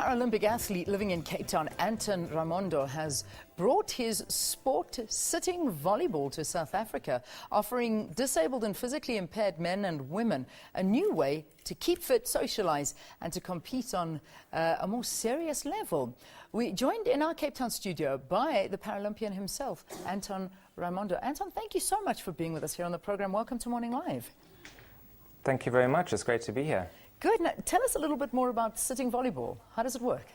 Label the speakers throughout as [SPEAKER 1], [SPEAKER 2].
[SPEAKER 1] Paralympic athlete living in Cape Town, Anton Raimondo, has brought his sport, sitting volleyball, to South Africa, offering disabled and physically impaired men and women a new way to keep fit, socialise and to compete on a more serious level. We joined in our Cape Town studio by the Paralympian himself, Anton Raimondo. Anton, thank you so much for being with us here on the programme. Welcome to Morning Live.
[SPEAKER 2] Thank you very much. It's great to be here.
[SPEAKER 1] Good. Now, tell us a little bit more about sitting volleyball. How does it work?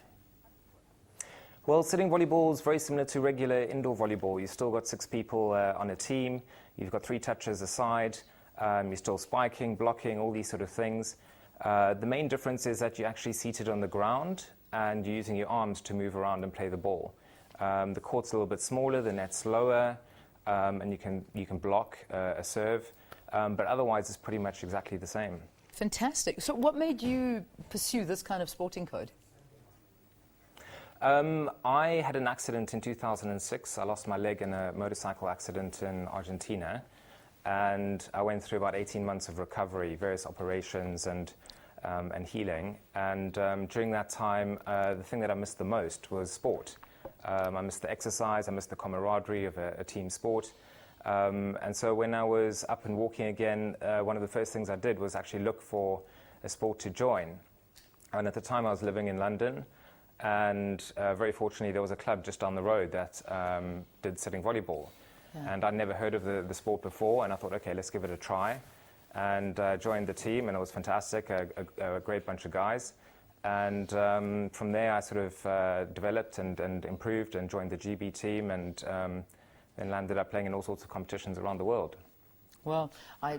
[SPEAKER 2] Well, sitting volleyball is very similar to regular indoor volleyball. You've still got 6 people on a team. You've got 3 touches aside. You're still spiking, blocking, all these sort of things. The main difference is that you're actually seated on the ground and you're using your arms to move around and play the ball. The court's a little bit smaller, the net's lower, and you can block a serve. But otherwise, it's pretty much exactly the same.
[SPEAKER 1] Fantastic. So what made you pursue this kind of sporting code?
[SPEAKER 2] I had an accident in 2006. I lost my leg in a motorcycle accident in Argentina. And I went through about 18 months of recovery, various operations and healing. And during that time, the thing that I missed the most was sport. I missed the exercise, I missed the camaraderie of a team sport. And so when I was up and walking again, one of the first things I did was actually look for a sport to join. And at the time I was living in London, and very fortunately there was a club just down the road that did sitting volleyball. Yeah. And I'd never heard of the sport before, and I thought, okay, let's give it a try. And joined the team, and it was fantastic, a great bunch of guys. And from there I sort of developed and improved and joined the GB team, and then landed up playing in all sorts of competitions around the world.
[SPEAKER 1] Well, I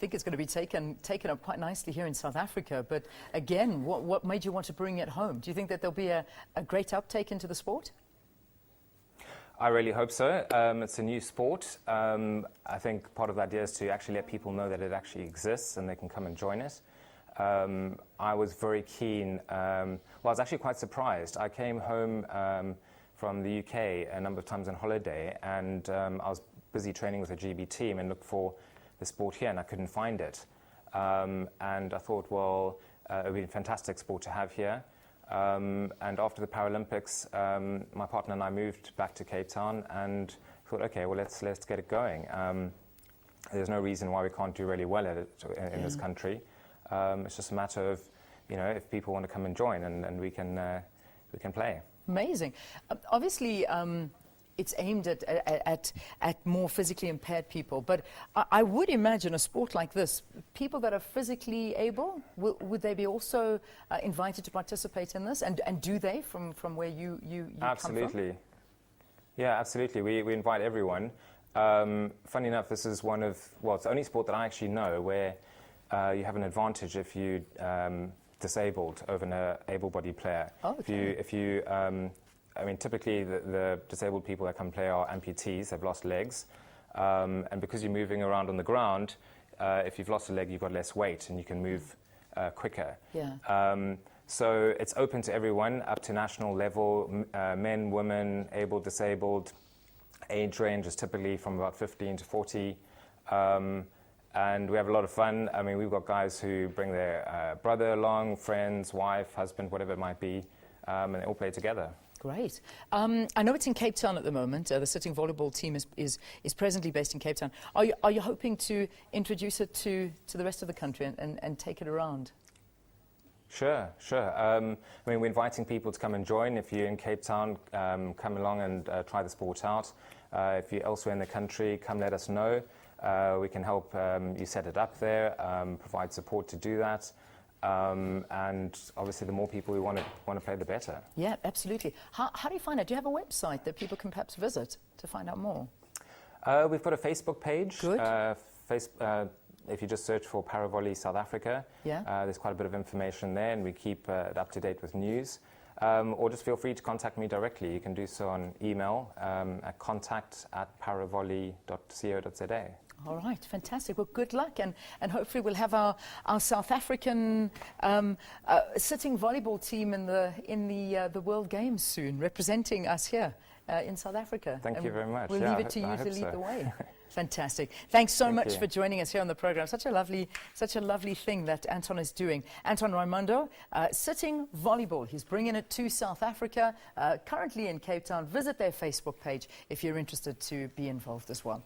[SPEAKER 1] think it's going to be taken up quite nicely here in South Africa. But again, what made you want to bring it home? Do you think that there'll be a great uptake into the sport?
[SPEAKER 2] I really hope so. It's a new sport. I think part of the idea is to actually let people know that it actually exists and they can come and join it. I was very keen. Well, I was actually quite surprised. I came home from the UK a number of times on holiday, and I was busy training with a GB team and looked for the sport here, and I couldn't find it. And I thought, well, it would be a fantastic sport to have here. And after the Paralympics, my partner and I moved back to Cape Town and thought, okay, well, let's get it going. There's no reason why we can't do really well at it in this country. It's just a matter of, you know, if people want to come and join, and we can play.
[SPEAKER 1] Amazing. Obviously, it's aimed at more physically impaired people, but I would imagine a sport like this, people that are physically able, would they be also invited to participate in this? And do they, from where you
[SPEAKER 2] Absolutely.
[SPEAKER 1] come from?
[SPEAKER 2] Yeah, absolutely. We invite everyone. Funny enough, this is one of, well, it's the only sport that I actually know where you have an advantage if you disabled over an able-bodied player.
[SPEAKER 1] Oh, okay.
[SPEAKER 2] If you I mean, typically the disabled people that come play are amputees. They've lost legs, and because you're moving around on the ground, if you've lost a leg, you've got less weight and you can move quicker.
[SPEAKER 1] Yeah.
[SPEAKER 2] So it's open to everyone, up to national level, men, women, able, disabled. Age range is typically from about 15 to 40. And we have a lot of fun. I mean, we've got guys who bring their brother along, friends, wife, husband, whatever it might be, and they all play together.
[SPEAKER 1] Great. I know it's in Cape Town at the moment. The sitting volleyball team is presently based in Cape Town. Are you hoping to introduce it to the rest of the country and take it around?
[SPEAKER 2] Sure. I mean, we're inviting people to come and join. If you're in Cape Town, come along and try the sport out. If you're elsewhere in the country, come let us know. We can help you set it up there, provide support to do that. And obviously the more people who want to play, the better.
[SPEAKER 1] Yeah, absolutely. How do you find it? Do you have a website that people can perhaps visit to find out more?
[SPEAKER 2] We've got a Facebook page.
[SPEAKER 1] Good.
[SPEAKER 2] If you just search for Paravolley South Africa,
[SPEAKER 1] yeah.
[SPEAKER 2] There's quite a bit of information there, and we keep it up to date with news. Or just feel free to contact me directly. You can do so on email at contact@paravolley.co.za.
[SPEAKER 1] All right, fantastic. Well, good luck, and hopefully we'll have our South African sitting volleyball team in the World Games soon, representing us here in South Africa.
[SPEAKER 2] Thank you very much.
[SPEAKER 1] We'll
[SPEAKER 2] yeah,
[SPEAKER 1] leave it to you to lead
[SPEAKER 2] so.
[SPEAKER 1] the way. Fantastic. Thanks so
[SPEAKER 2] Thank
[SPEAKER 1] much
[SPEAKER 2] you.
[SPEAKER 1] for joining us here on the program. Such a lovely thing that Anton is doing. Anton Raimondo, sitting volleyball. He's bringing it to South Africa, currently in Cape Town. Visit their Facebook page if you're interested to be involved as well.